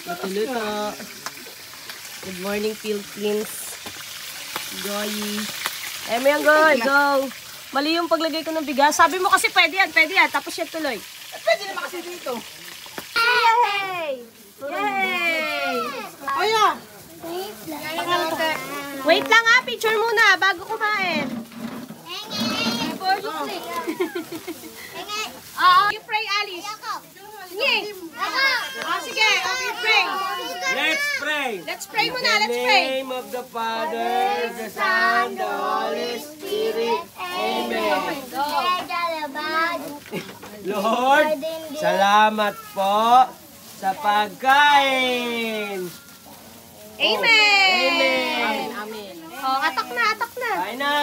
Matuluto. Good morning, Philippines. Goy. Mo yan, Goy. Go. Mali yung paglagay ko ng bigas. Sabi mo kasi pwede yan. Tapos yan tuloy. Pwede naman kasi dito. Yay! Yay! Aya! Wait lang ha. Picture muna bago kumain. You pray, Alice. Sige. Sige. Okay, pray. Let's pray. Let's pray muna. In Let's the pray. name of the Father, the Son, the Holy Spirit. Amen. Lord, salamat po sa pagkain. Amen. Amen. Oh, atak na. Kain na.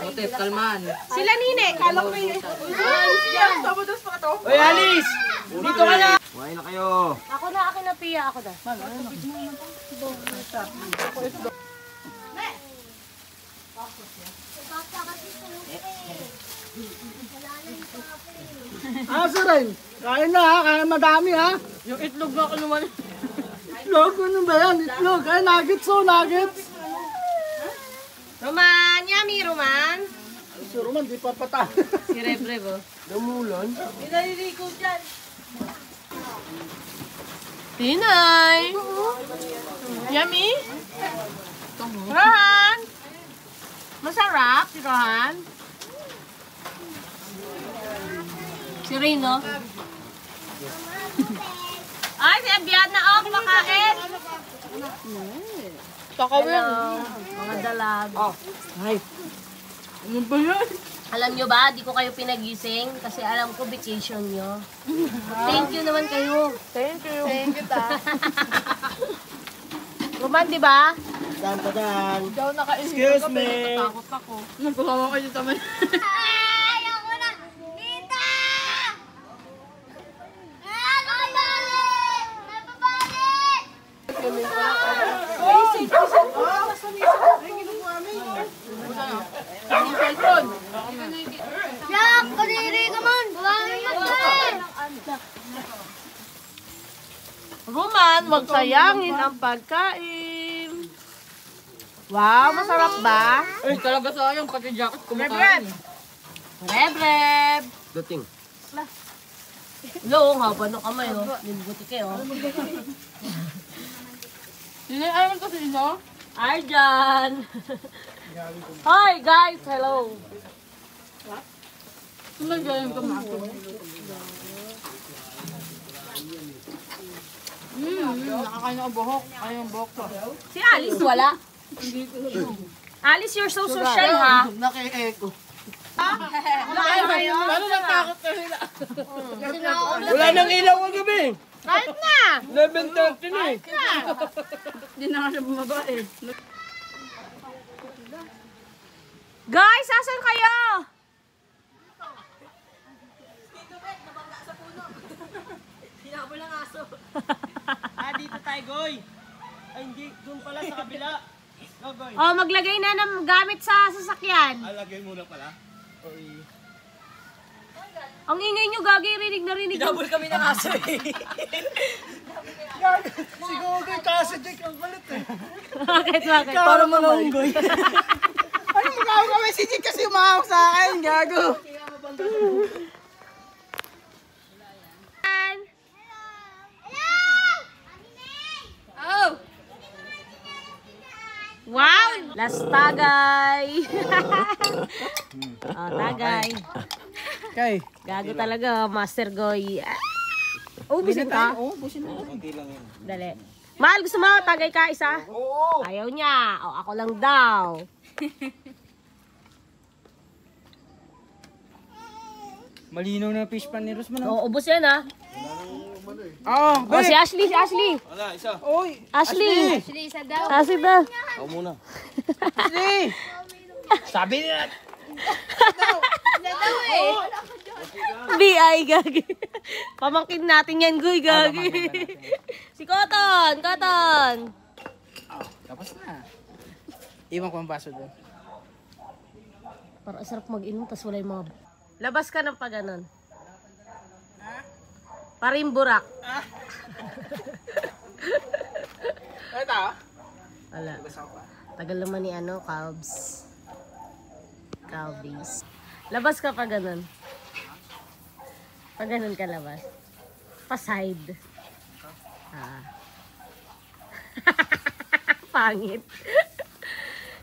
Otep, kalman. Sila Nine. Kala ko yung... Hoy, Alice! Dito ka na. Kumain na kayo. Ako na, akin na, Pia. Ako na. Asa rin? Kain na ha, kain madami ha. Yung itlog na ako naman. Itlog, ano ba yan? Itlog, ay nuggets oh, nuggets. Roman, yummy, Roman. Si Roman, di pa patay. Si Rebre, bo. Dumulon. Pinaliligo dyan. Tinay. Yummy. Rohan. Masarap si Rohan. Si Rino. Ay, si Abiad na ako kumakain. Kakawin. Mga dalag. Ay. Ano ba yan? Alam nyo ba, di ko kayo pinagising kasi alam ko vacation nyo. Thank you naman kayo. Thank you. Thank you ta. Roman, di ba? Dan pa dan. Ikaw nakaisip Excuse me. Takot ako. Nagpakawa kayo sa man. Ayoko na! Tita! Napabalik! Napabalik! Jack! Kadiri ka man! Buwangin mo tayo! Roman, wag sayangin ang pagkain. Wow, masarap ba? Ay, talaga sayang, pati jacket kumakain. Rebreb! Dating. Lo, haba ng kamay, oh. Nibuti kayo. Hindi, ayaw kasi isa. Arjan! Hi, guys! Hello! Ano ganyan ka mako? Nakakain ako buhok. Ayaw yung buhok ko. Si Alice, wala. Alice, you're so social, ha? Naki-echo. Kayo? Paano natakot ka sila? Wala nang ilaw ang gabi. Kahit na! 11:30 na eh. Hindi na nga siya bumaba eh. Guys, asan kayo? Dito tayo, Goy. Ay, hindi. Doon pala sa kabila. Go, Goy. Oh, maglagay na ng gamit sa sasakyan. Alagay muna pala. Ang ingay nyo, gagi, rinig na rinig. Double kami ng aso eh. Siguro kay kasi Jake ang galit eh. Bakit? Para mga unggoy. Ano magawa kami si Jake kasi umahawak sa akin, gago. Oh! Wow! Last tagay! Oh, tagay. Okay. Gago talaga, Master Goy. Oh, busin ka? Oo, busin mo. Dali. Mahal, gusto mo? Tagay ka isa? Oo. Ayaw niya. O, ako lang daw. Malinaw na fish pan ni Rosman. O, ubos yan ha. Ah, O, si Ashley, si Ashley. Wala, isa. Oy, Ashley. Ashley daw. Ashley. Sabi nila. BI, gagi. Pamangkin natin yan, Goy, gagi. Si Cotton, Cotton. Tapos na. Iwan ko ang baso doon. Para sarap mag-inom, tas wala yung mga Labas ka ng pa ganun. Parimburak. Ito? Wala. Tagal naman ni ano, Calbs. Calbies. Labas ka pa ganun. Pag ganun ka labas. Pa-side. Ah. Pangit.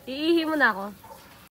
Iihi mo na ako.